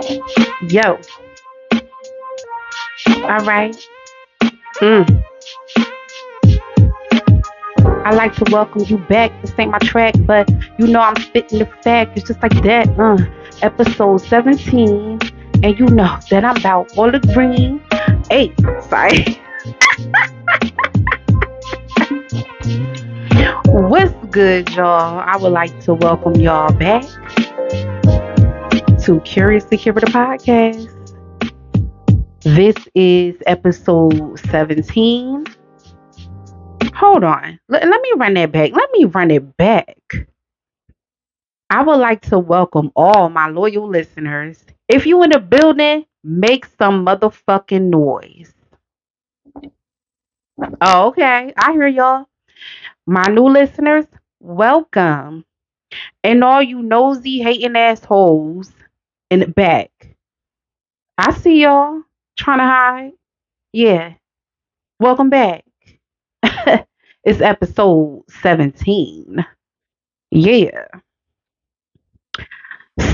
Yo, all right. Mm. I like to welcome you back. This ain't my track, but you know I'm spitting the fact. It's just like that. Episode 17, and you know that I'm about all the green. Hey, sorry. What's good, y'all? I would like to welcome y'all back to Curious to Hear the podcast. This is episode 17. Hold on. Let me run that back. Let me run it back. I would like to welcome all my loyal listeners. If you in the building, make some motherfucking noise. Oh, okay. I hear y'all. My new listeners, welcome. And all you nosy hating assholes in the back. I see y'all trying to hide. Yeah. Welcome back. It's episode 17. Yeah.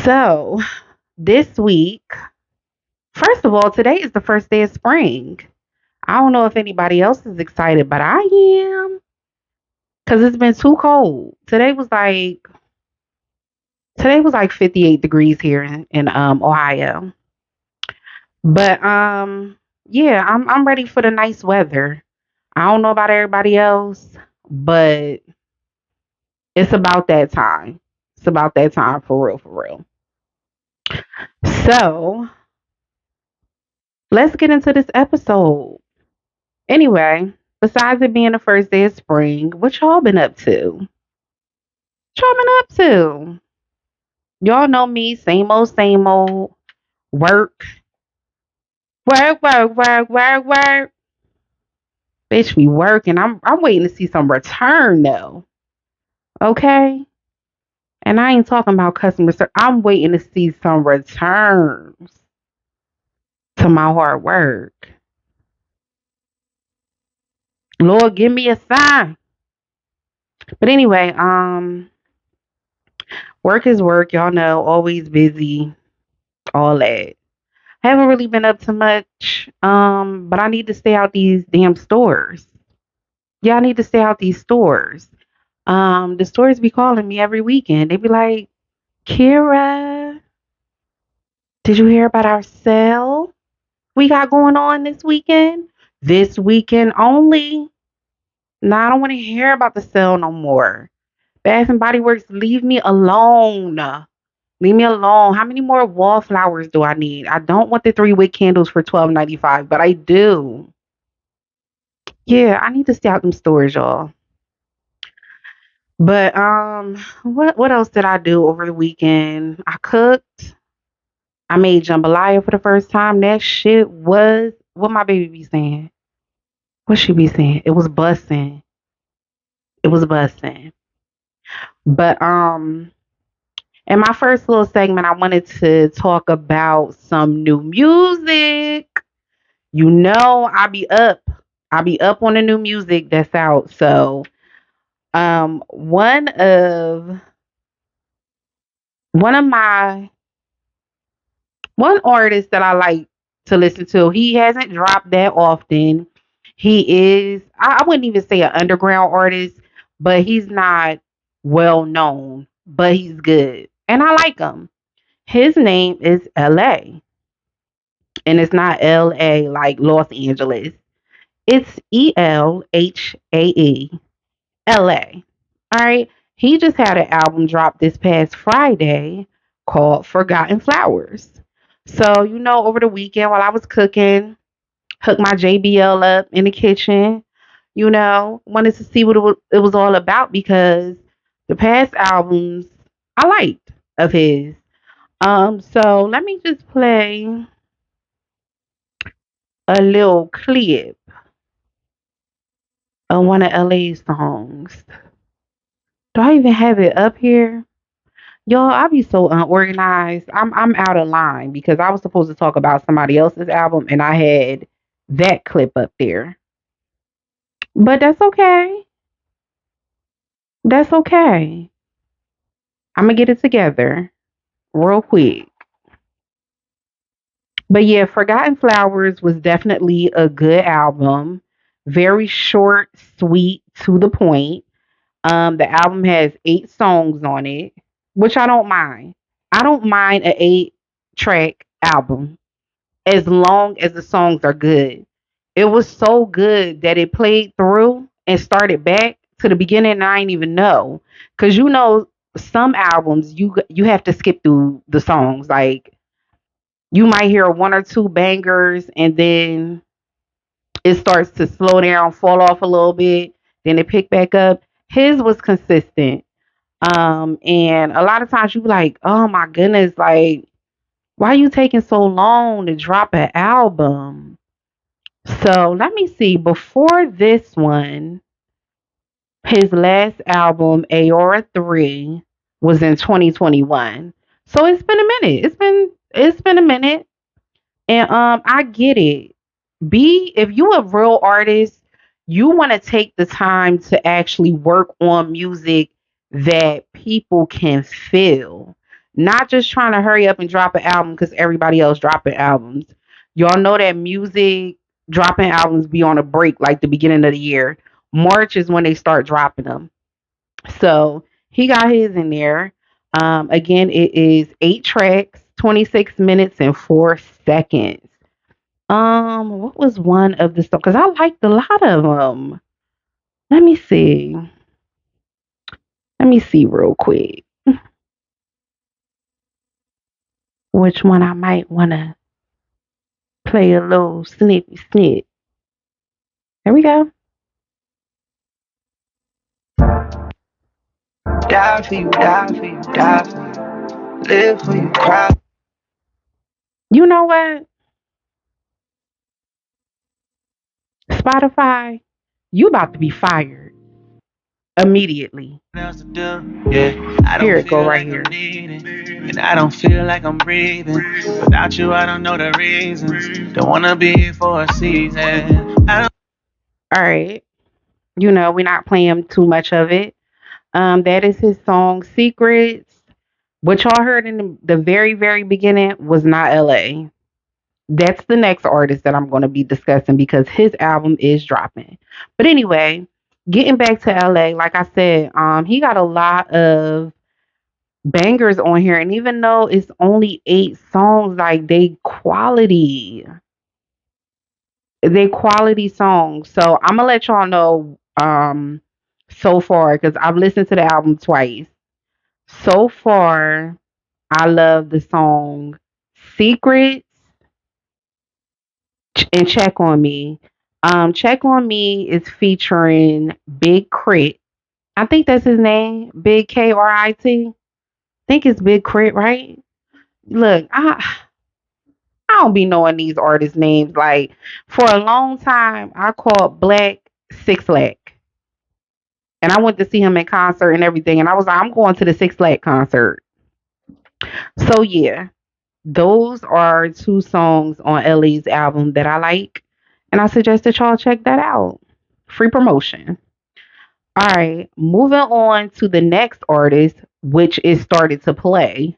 So this week, first of all, today is the first day of spring. I don't know if anybody else is excited, but I am because it's been too cold. Today was like 58 degrees here in Ohio. But yeah, I'm ready for the nice weather. I don't know about everybody else, but it's about that time. It's about that time for real, for real. So let's get into this episode. Anyway, besides it being the first day of spring, what y'all been up to? What y'all been up to? Y'all know me, same old. Work, work. Bitch, we working. I'm waiting to see some return though. Okay? And I ain't talking about customer service. I'm waiting to see some returns to my hard work. Lord, give me a sign. But anyway, work is work, y'all know, always busy, all that. I haven't really been up to much. But I need to stay out these damn stores. Yeah, I need to stay out these stores. The stores be calling me every weekend. They be like, Kira, did you hear about our sale we got going on this weekend? This weekend only. No, I don't want to hear about the sale no more. Bath and Body Works, leave me alone. Leave me alone. How many more wallflowers do I need? I don't want the 3 wick candles for $12.95, but I do. Yeah, I need to stay out them stores, y'all. But what else did I do over the weekend? I cooked. I made jambalaya for the first time. That shit was what my baby be saying. What she be saying? It was busting. It was busting. But in my first little segment, I wanted to talk about some new music. You know, I be up. I be up on the new music that's out. So one of my one artist that I like to listen to, he hasn't dropped that often. He is, I wouldn't even say an underground artist, but he's not well known, but he's good. And I like him. His name is LA. And it's not LA like Los Angeles. It's ELHAE. LA. All right. He just had an album drop this past Friday called Forgotten Flowers. So, over the weekend while I was cooking, hooked my JBL up in the kitchen, wanted to see what it was all about because the past albums I liked of his. So let me just play a little clip of one of LA's songs. Do I even have it up here? Y'all, I be so unorganized. I'm out of line because I was supposed to talk about somebody else's album and I had that clip up there. But that's okay. That's okay. I'm gonna get it together real quick. But yeah, Forgotten Flowers was definitely a good album. Very short, sweet, to the point. The album has 8 songs on it, which I don't mind. I don't mind an 8 track album as long as the songs are good. It was so good that it played through and started back to the beginning and I didn't even know. Cause some albums you have to skip through the songs. Like you might hear one or two bangers and then it starts to slow down, fall off a little bit, then it pick back up. His was consistent. And a lot of times you be like, oh my goodness, like why are you taking so long to drop an album? So let me see. Before this one, his last album, Aora 3, was in 2021. So it's been a minute. It's been a minute. And I get it. If you a real artist, you want to take the time to actually work on music that people can feel. Not just trying to hurry up and drop an album because everybody else dropping albums. Y'all know that music dropping albums be on a break like the beginning of the year. March is when they start dropping them. So he got his in there. Again, it is 8 tracks, 26 minutes and 4 seconds. What was one of the stuff? Because I liked a lot of them. Let me see. Let me see real quick which one I might want to play a little snippy snip. There we go. Die for you, die for you, die for you. Live for you, cry. You know what? Spotify, you about to be fired immediately. Else to do. Yeah, I don't Here it go feel right like here. I'm needing, and I don't feel like I'm breathing. Without you, I don't know the reasons. Don't wanna be here for a season. All right. We're not playing too much of it. That is his song Secrets. What y'all heard in the very, very beginning was not LA. That's the next artist that I'm going to be discussing because his album is dropping. But anyway, getting back to LA, like I said, he got a lot of bangers on here, and even though it's only 8 songs, like they quality songs. So I'm gonna let y'all know so far because I've listened to the album twice. So far, I love the song Secrets and Check on Me. Check on Me is featuring Big Crit. I think that's his name, Big Krit. Think it's Big Crit, right? Look, I don't be knowing these artists' names. Like for a long time, I called Black Six Lack, and I went to see him in concert and everything. And I was like, I'm going to the Six Lack concert. So yeah, those are 2 songs on Ellie's album that I like, and I suggest that y'all check that out. Free promotion. All right, moving on to the next artist, which it started to play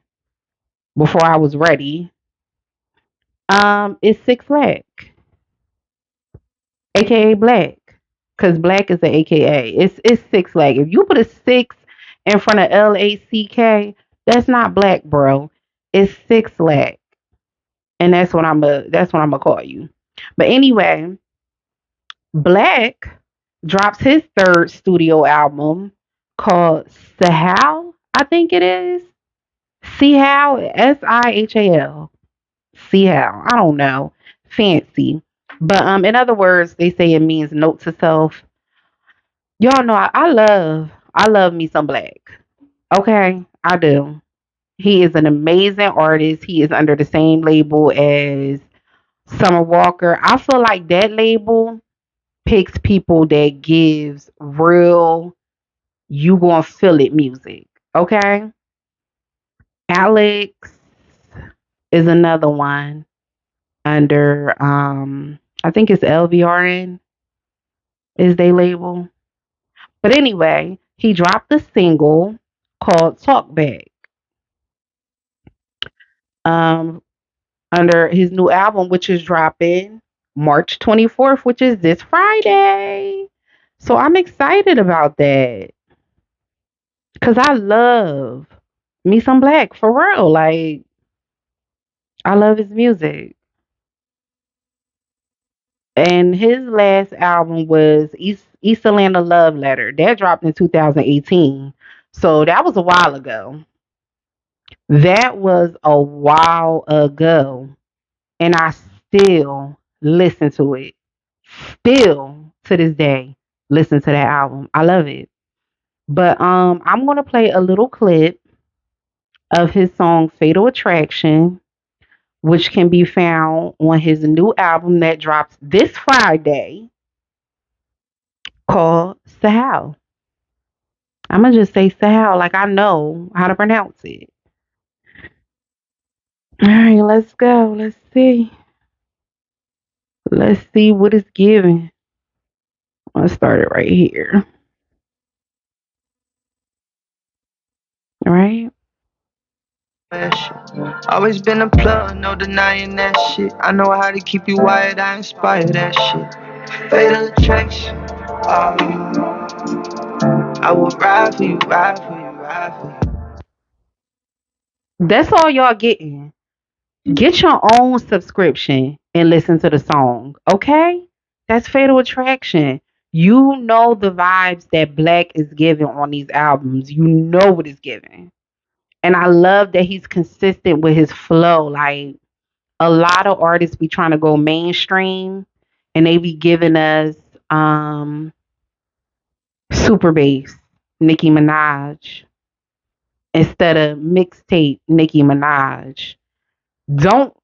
before I was ready. It's Six Lack, aka Black, because Black is the AKA. It's Six Lack. If you put a six in front of LACK, that's not Black, bro. It's Six Lack, and that's what I'm gonna call you. But anyway, Black drops his third studio album called Sahal, I think it is. Sihal, Sihal. Sihal. I don't know. Fancy. But in other words, they say it means note to self. Y'all know I love me some Black. Okay, I do. He is an amazing artist. He is under the same label as Summer Walker. I feel like that label picks people that gives real you gonna feel it music. Okay. Alex is another one under I think it's LVRN is they label. But anyway, he dropped a single called Talk Back. Um under his new album, which is dropping March 24th, which is this Friday. So I'm excited about that because I love me some Black for real. Like, I love his music. And his last album was East Atlanta Love Letter. That dropped in 2018. So that was a while ago. That was a while ago. And I still listen to it. Still to this day, listen to that album. I love it. But I'm gonna play a little clip of his song Fatal Attraction, which can be found on his new album that drops this Friday called Sahel. I'm gonna just say Sahel like I know how to pronounce it. All right, let's go. Let's see. Let's see what it's giving. Let's start it right here. All right. That shit. Always been a plug, no denying that shit. I know how to keep you wired, I inspire that shit. Fatal attraction. I will ride for you, ride for you, ride for you. That's all y'all getting. Get your own subscription and listen to the song. Okay? That's Fatal Attraction. You know the vibes that Black is giving on these albums. You know what it's giving. And I love that he's consistent with his flow. Like, a lot of artists be trying to go mainstream and they be giving us super bass, Nicki Minaj, instead of mixtape Nicki Minaj. Don't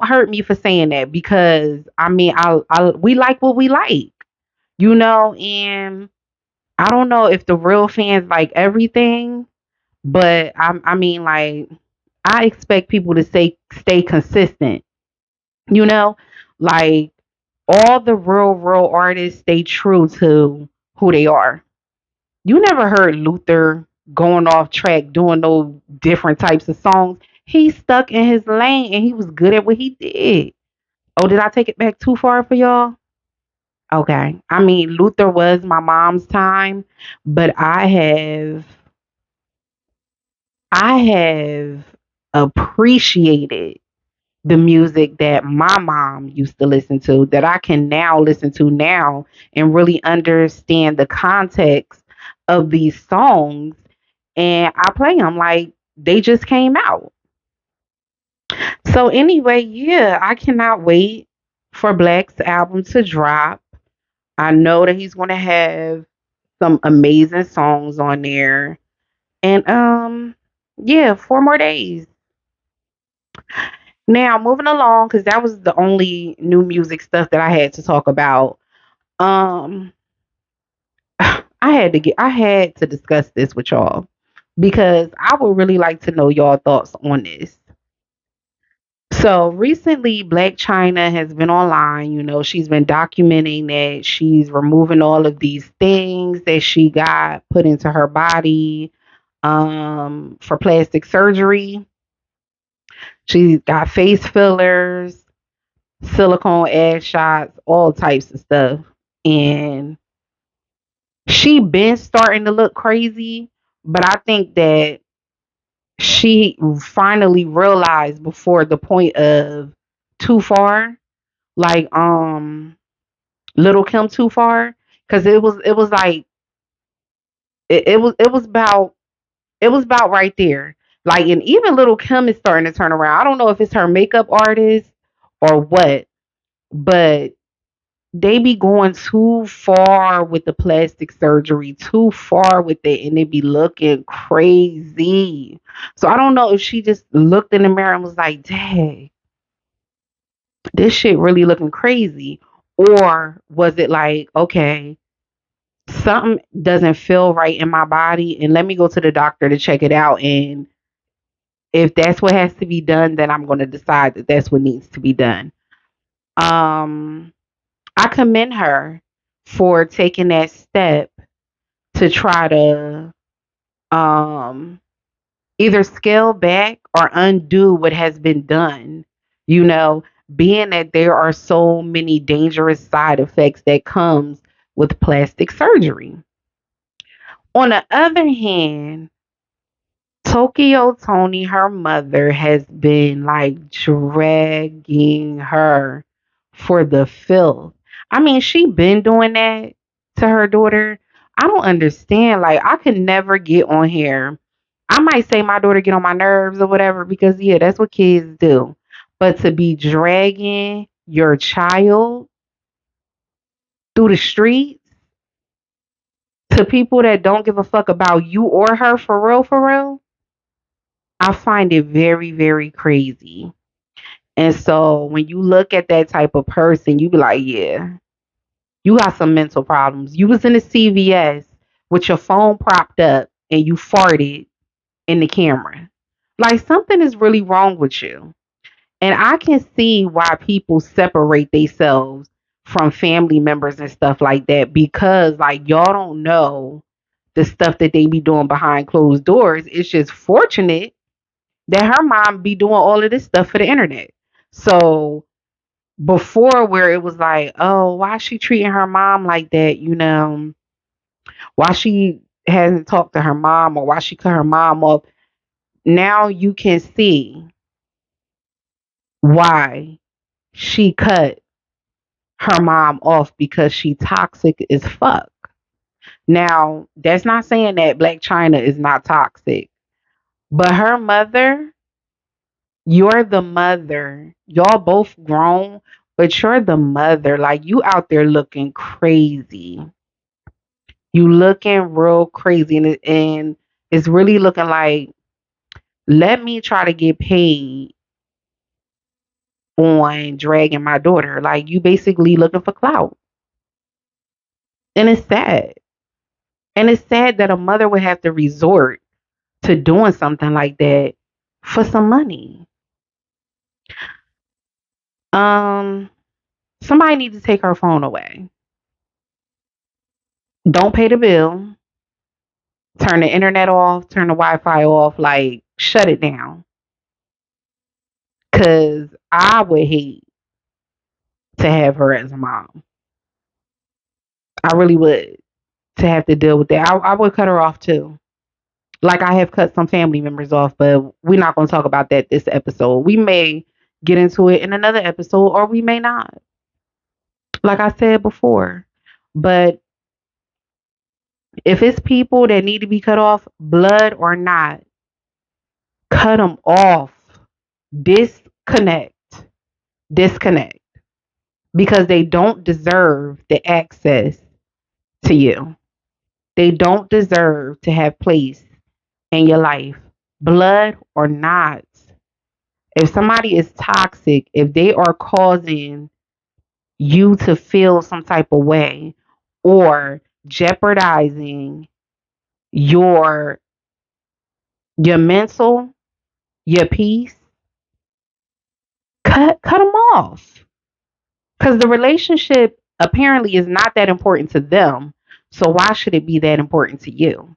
hurt me for saying that because I mean I we like what we like, and I don't know if the real fans like everything, but I mean like I expect people to stay consistent, you know, like all the real artists stay true to who they are. You never heard Luther going off track doing those different types of songs. He stuck in his lane and he was good at what he did. Oh, did I take it back too far for y'all? Okay. I mean, Luther was my mom's time, but I have appreciated the music that my mom used to listen to that I can now listen to now and really understand the context of these songs, and I play them like they just came out. So anyway, yeah, I cannot wait for Black's album to drop. I know that he's going to have some amazing songs on there. And yeah, 4 more days. Now, moving along cuz that was the only new music stuff that I had to talk about. Um I had to discuss this with y'all because I would really like to know y'all thoughts on this. So recently, Black China has been online. She's been documenting that she's removing all of these things that she got put into her body for plastic surgery. She's got face fillers, silicone ass shots, all types of stuff. And she been starting to look crazy, but I think that she finally realized before the point of too far, like Little Kim too far, because it was like it was about right there. Like, and even Little Kim is starting to turn around. I don't know if it's her makeup artist or what, but they be going too far with the plastic surgery, too far with it, and they be looking crazy. So I don't know if she just looked in the mirror and was like, dang, this shit really looking crazy. Or was it like, okay, something doesn't feel right in my body and let me go to the doctor to check it out, and if that's what has to be done, then I'm going to decide that that's what needs to be done. um I commend her for taking that step to try to um either scale back or undo what has been done, you know, being that there are so many dangerous side effects that comes with plastic surgery. On the other hand, Tokyo Tony, her mother, has been like dragging her for the filth. I mean, she been doing that to her daughter. I don't understand. Like, I could never get on here. I might say my daughter get on my nerves or whatever because yeah, that's what kids do. But to be dragging your child through the streets to people that don't give a fuck about you or her for real, I find it very, very crazy. And so when you look at that type of person, you be like, yeah, you got some mental problems. You was in a CVS with your phone propped up and you farted in the camera. Like something is really wrong with you. And I can see why people separate themselves from family members and stuff like that because like y'all don't know the stuff that they be doing behind closed doors. It's just fortunate that her mom be doing all of this stuff for the internet. So before where it was like, oh, why is she treating her mom like that? Why she hasn't talked to her mom or why she cut her mom off. Now you can see why she cut her mom off because she toxic as fuck. Now, that's not saying that Black China is not toxic, but her mother, you're the mother. Y'all both grown, but you're the mother. Like you out there looking crazy. You looking real crazy, and it's really looking like let me try to get paid on dragging my daughter. Like you basically looking for clout, and it's sad. And it's sad that a mother would have to resort to doing something like that for some money. Um, Somebody needs to take her phone away. Don't pay the bill. Turn the internet off. Turn the Wi-Fi off. Like shut it down. Cause I would hate to have her as a mom. I really would to have to deal with that. I would cut her off too. Like I have cut some family members off, but we're not going to talk about that this episode. We may get into it in another episode, or we may not. Like I said before, but if it's people that need to be cut off, blood or not, cut them off. Disconnect. Disconnect. Because they don't deserve the access to you. They don't deserve to have place in your life, blood or not. If somebody is toxic, if they are causing you to feel some type of way or jeopardizing your your mental, your peace, cut them off. Cuz the relationship apparently is not that important to them. So why should it be that important to you?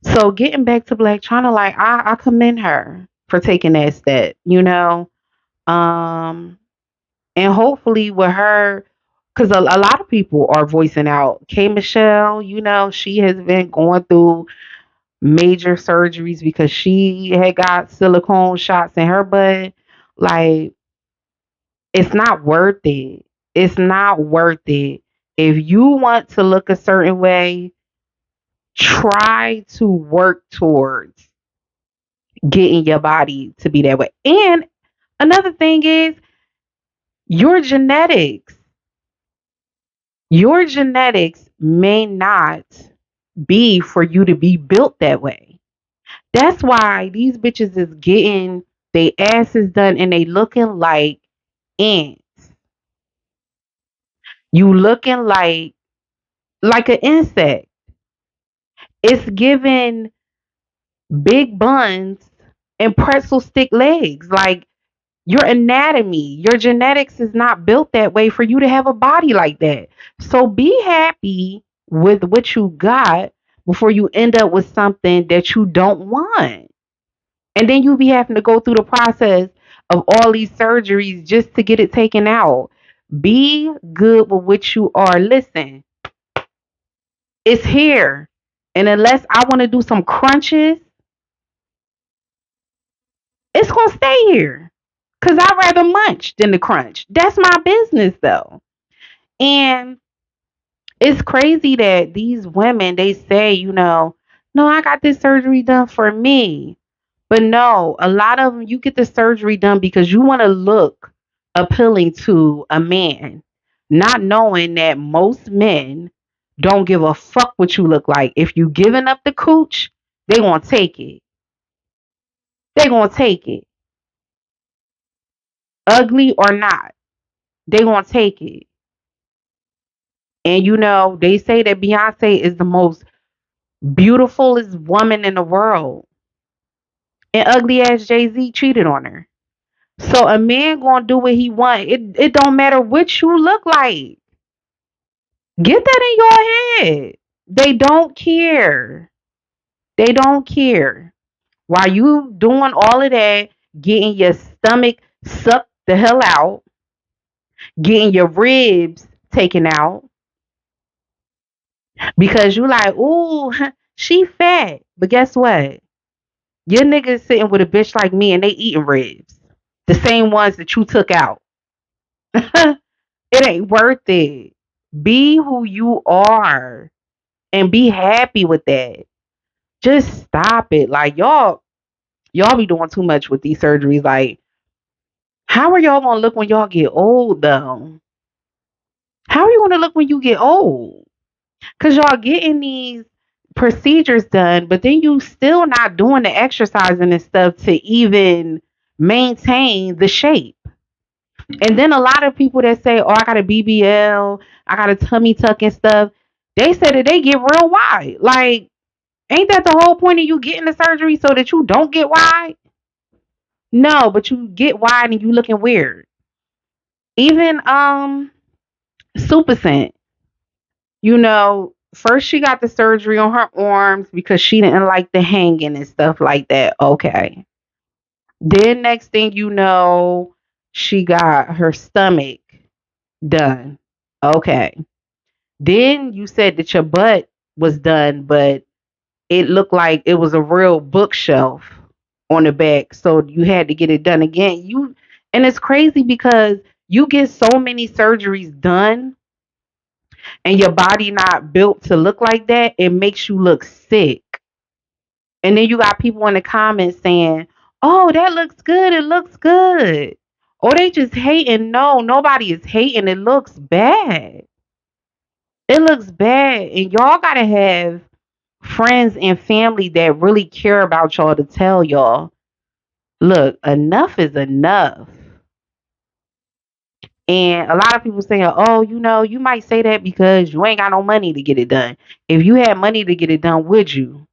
So getting back to Black China, like I commend her for taking that step. Um and hopefully with her because a lot of people are voicing out. K Michelle, she has been going through major surgeries because she had got silicone shots in her butt. Like, it's not worth it. It's not worth it. If you want to look a certain way, try to work towards getting your body to be that way. And another thing is your genetics. Your genetics may not be for you to be built that way. That's why these bitches is getting their asses done and they looking like ants. You looking like an insect. It's giving big buns and pretzel stick legs. Like your anatomy, your genetics is not built that way for you to have a body like that. So be happy with what you got before you end up with something that you don't want. And then you be having to go through the process of all these surgeries just to get it taken out. Be good with what you are. Listen, it's here. And unless I want to do some crunches, it's going to stay here. Because I'd rather munch than to crunch. That's my business, though. And it's crazy that these women, they say, no, I got this surgery done for me. But no, a lot of them, you get the surgery done because you want to look appealing to a man, not knowing that most men don't give a fuck what you look like. If you giving up the cooch, they gonna take it. They gonna take it, ugly or not. They gonna take it. And they say that Beyonce is the most beautifulest woman in the world, and ugly ass Jay Z cheated on her. So a man gonna do what he want. It don't matter what you look like. Get that in your head. They don't care. They don't care. While you doing all of that, getting your stomach sucked the hell out, getting your ribs taken out, because you like, ooh, she fat. But guess what? Your niggas sitting with a bitch like me and they eating ribs. The same ones that you took out. It ain't worth it. Be who you are and be happy with that. Just stop it. Like y'all be doing too much with these surgeries. Like, how are y'all gonna look when y'all get old though? How are you gonna look when you get old? Cause y'all getting these procedures done, but then you still not doing the exercising and stuff to even maintain the shape. And then a lot of people that say, "Oh, I got a BBL, I got a tummy tuck and stuff," they say that they get real wide. Like, ain't that the whole point of you getting the surgery so that you don't get wide? No, but you get wide and you looking weird. Even Super Scent, first she got the surgery on her arms because she didn't like the hanging and stuff like that. Okay. Then next thing you know, she got her stomach done. Okay. Then you said that your butt was done, but it looked like it was a real bookshelf on the back. So you had to get it done again. And it's crazy because you get so many surgeries done and your body not built to look like that, it makes you look sick. And then you got people in the comments saying, "Oh, that looks good. It looks good." Or they just hating. No, nobody is hating. It looks bad. It looks bad. And y'all gotta have friends and family that really care about y'all to tell y'all, look, enough is enough. And a lot of people saying, oh, you might say that because you ain't got no money to get it done. If you had money to get it done, would you?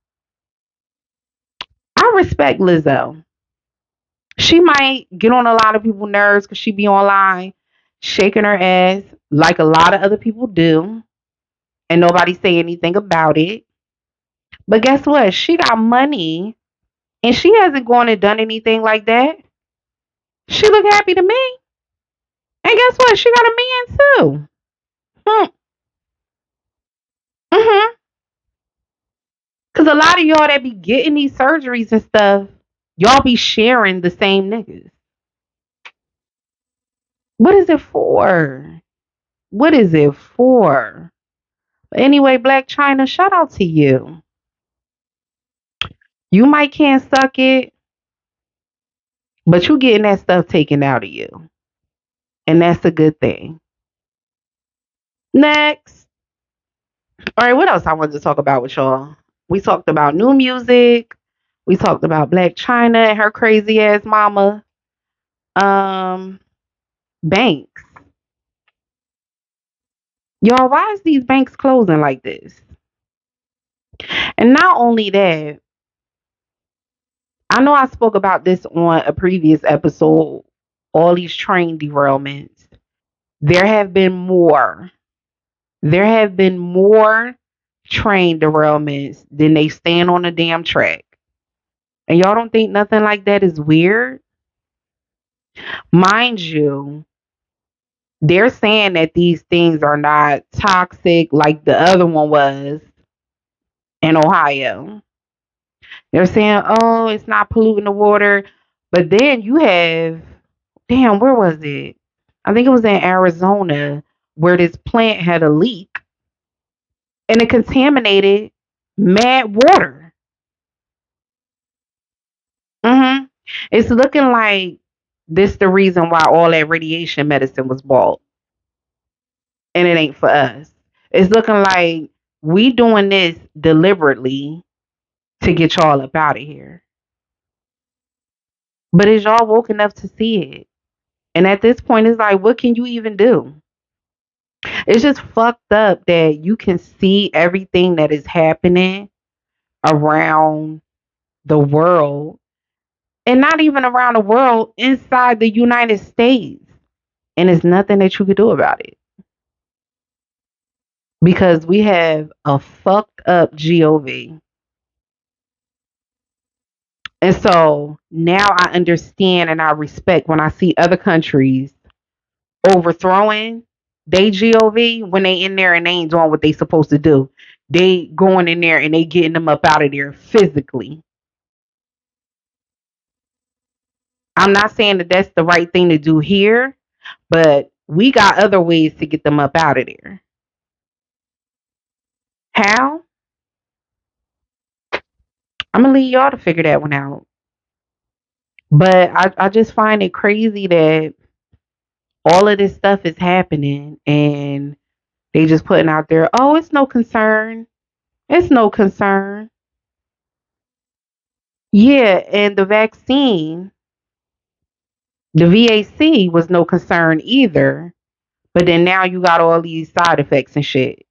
I respect Lizzo. She might get on a lot of people's nerves because she be online shaking her ass like a lot of other people do, and nobody say anything about it. But guess what? She got money, and she hasn't gone and done anything like that. She look happy to me. And guess what? She got a man too. Hmm. Mm-hmm. Cause a lot of y'all that be getting these surgeries and stuff, y'all be sharing the same niggas. What is it for? What is it for? But anyway, Black China, shout out to you. You might can't suck it, but you getting that stuff taken out of you. And that's a good thing. Next. All right, what else I wanted to talk about with y'all? We talked about new music. We talked about Black China and her crazy ass mama. Um, Banks. Y'all, why is these banks closing like this? And not only that, I know I spoke about this on a previous episode, all these train derailments. There have been more. There have been more train derailments than they stand on a damn track. And y'all don't think nothing like that is weird? Mind you, they're saying that these things are not toxic like the other one was in Ohio. They're saying, oh, it's not polluting the water. But then you have, damn, where was it? I think it was in Arizona where this plant had a leak and it contaminated mad water. hmm It's looking like this the reason why all that radiation medicine was bought, and it ain't for us. It's looking like we doing this deliberately to get y'all up out of here. But is y'all woke enough to see it? And at this point, it's like, what can you even do? It's just fucked up that you can see everything that is happening around the world, and not even around the world, inside the United States. And there's nothing that you could do about it because we have a fucked up GOV. And so now I understand and I respect when I see other countries overthrowing they GOV when they in there and they ain't doing what they supposed to do. They going in there and they getting them up out of there physically. I'm not saying that that's the right thing to do here, but we got other ways to get them up out of there. How? I'm gonna leave y'all to figure that one out. But I just find it crazy that all of this stuff is happening and they just putting out there, oh, it's no concern. It's no concern. Yeah, and the vaccine, the VAC was no concern either. But then now you got all these side effects and shit.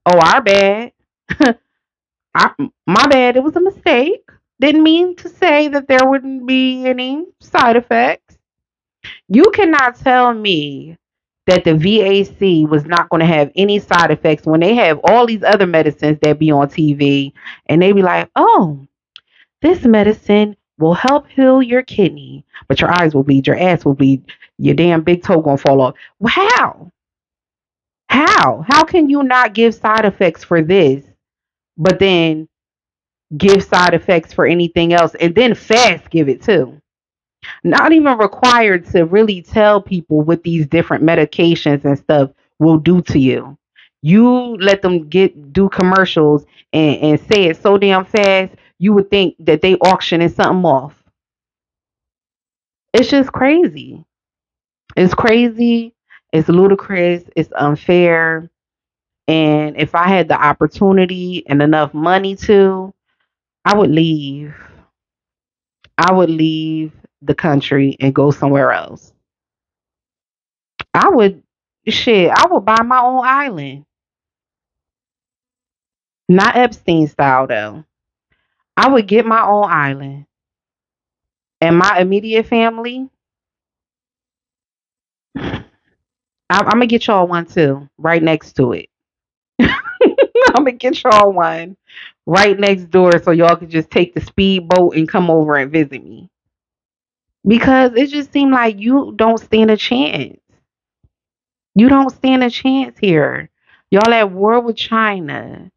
Oh, our bad. I, my bad. It was a mistake. Didn't mean to say that there wouldn't be any side effects. You cannot tell me that the VAC was not going to have any side effects when they have all these other medicines that be on TV and they be like, oh, this medicine will help heal your kidney, but your eyes will bleed, your ass will bleed, your damn big toe gonna fall off. How? How? How can you not give side effects for this, but then give side effects for anything else and then fast give it too? Not even required to really tell people what these different medications and stuff will do to you. You let them do commercials and say it so damn fast, you would think that they auctioning something off. It's just crazy. It's crazy. It's ludicrous. It's unfair. And if I had the opportunity and enough money to, I would leave. I would leave the country and go somewhere else. I would, shit, I would buy my own island. Not Epstein style, though. I would get my own island. And my immediate family, I'm going to get y'all one too, right next to it. I'm going to get y'all one right next door so y'all can just take the speedboat and come over and visit me. Because it just seemed like you don't stand a chance. You don't stand a chance here. Y'all at war with China.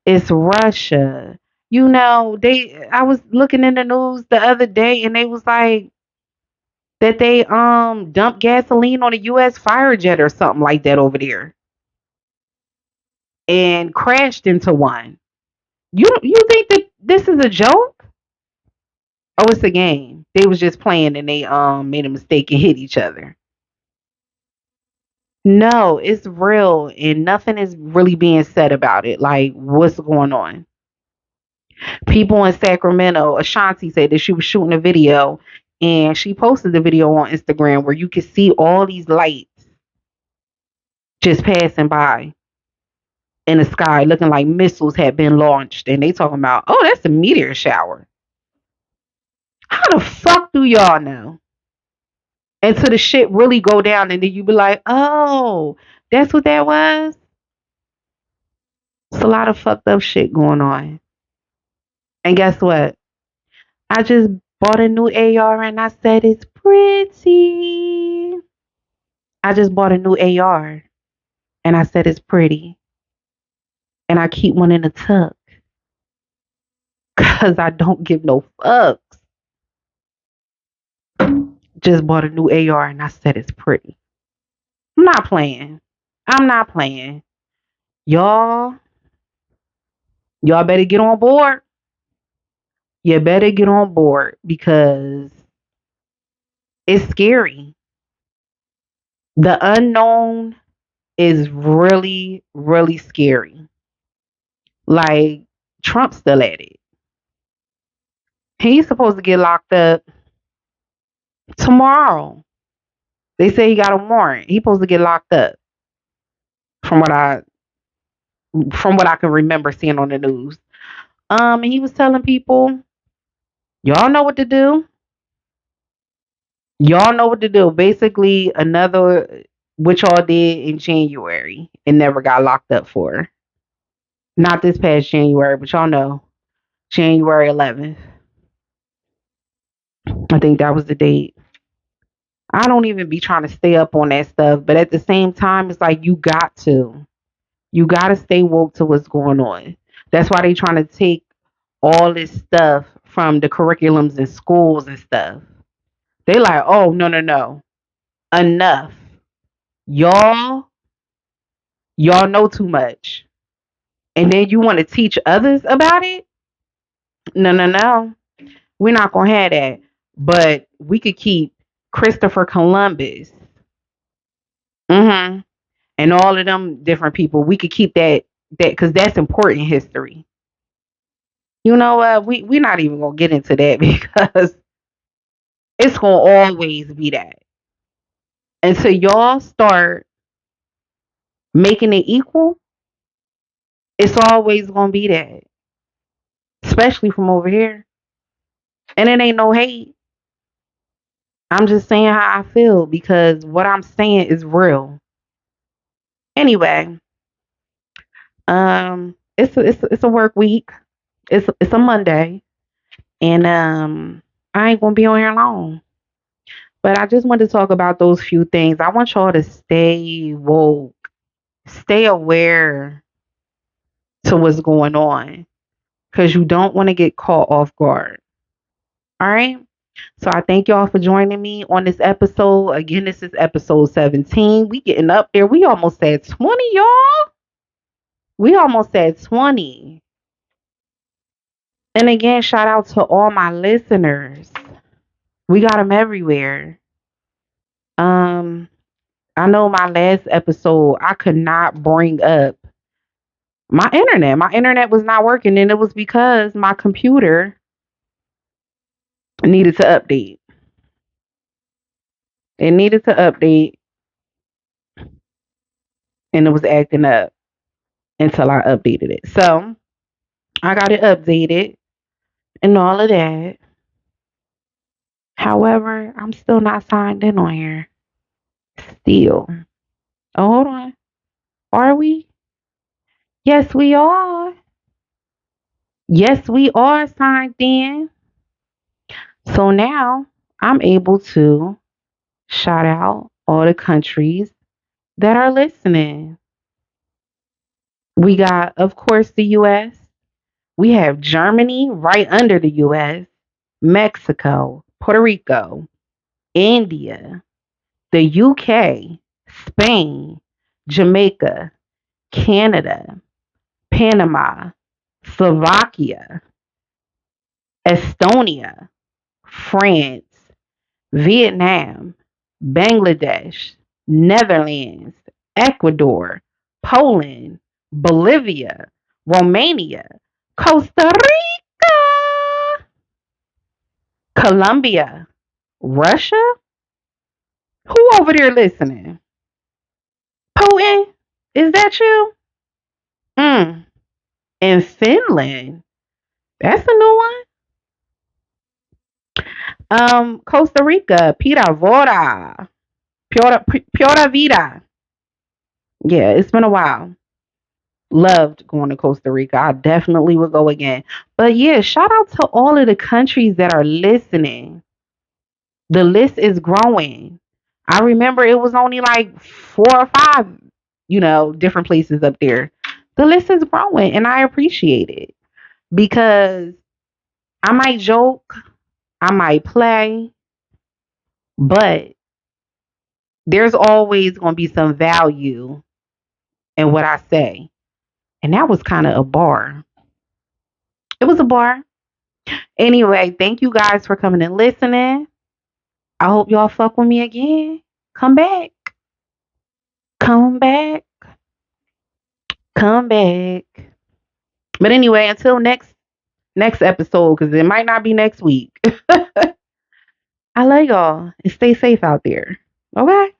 It's Russia. You know, I was looking in the news the other day and they was like that they dumped gasoline on a US fire jet or something like that over there and crashed into one. You think that this is a joke? Oh, it's a game. They was just playing and they made a mistake and hit each other. No, it's real and nothing is really being said about it. Like, what's going on? People in Sacramento, Ashanti said that she was shooting a video and she posted the video on Instagram where you could see all these lights just passing by in the sky looking like missiles had been launched. And they talking about, oh, that's a meteor shower. How the fuck do y'all know? Until the shit really go down and then you be like, oh, that's what that was? It's a lot of fucked up shit going on. And guess what? I just bought a new AR and I said it's pretty. I just bought a new AR and I said it's pretty. And I keep one in the tuck because I don't give no fucks. Just bought a new AR and I said it's pretty. I'm not playing. I'm not playing. Y'all, y'all better get on board. You better get on board because it's scary. The unknown is really, really scary. Like Trump's still at it. He's supposed to get locked up tomorrow. They say he got a warrant. He's supposed to get locked up from what I from what I can remember seeing on the news. And he was telling people, y'all know what to do. Y'all know what to do. Basically, another what y'all did in January and never got locked up for. Not this past January, but y'all know January 11th. I think that was the date. I don't even be trying to stay up on that stuff, but at the same time, it's like you got to. You got to stay woke to what's going on. That's why they trying to take all this stuff from the curriculums in schools and stuff. They like, oh no no no, enough. Y'all, y'all know too much, and then you want to teach others about it? No no no, we're not gonna have that. But we could keep Christopher Columbus, hmm and all of them different people. We could keep that because that's important history. You know what? We're not even gonna get into that because it's gonna always be that until y'all start making it equal. It's always gonna be that, especially from over here. And it ain't no hate. I'm just saying how I feel because what I'm saying is real. Anyway, it's a work week. It's a Monday, and I ain't gonna be on here long. But I just want to talk about those few things. I want y'all to stay woke, stay aware to what's going on, because you don't want to get caught off guard. All right. So I thank y'all for joining me on this episode. Again, this is episode 17. We getting up there. We almost said 20, y'all. We almost said 20. And again, shout out to all my listeners. We got them everywhere. Um, I know my last episode, I could not bring up my internet. My internet was not working, and it was because my computer needed to update. It needed to update, and it was acting up until I updated it. So I got it updated and all of that. However, I'm still not signed in on here. Still. Oh, hold on. Are we? Yes, we are. Yes, we are signed in. So now I'm able to shout out all the countries that are listening. We got, of course, the US. We have Germany right under the US, Mexico, Puerto Rico, India, the UK, Spain, Jamaica, Canada, Panama, Slovakia, Estonia, France, Vietnam, Bangladesh, Netherlands, Ecuador, Poland, Bolivia, Romania, Costa Rica, Colombia, Russia. Who over there listening? Putin? Is that you? Mm. In Finland. That's a new one. Costa Rica, Pira Vora, Pura Vida. Yeah, it's been a while. Loved going to Costa Rica. I definitely would go again. But yeah, shout out to all of the countries that are listening. The list is growing. I remember it was only like 4 or 5, different places up there. The list is growing and I appreciate it because I might joke, I might play, but there's always going to be some value in what I say. And that was kind of a bar. It was a bar. Anyway, thank you guys for coming and listening. I hope y'all fuck with me again. Come back. Come back. Come back. But anyway, until next episode, because it might not be next week. I love y'all and stay safe out there. Okay?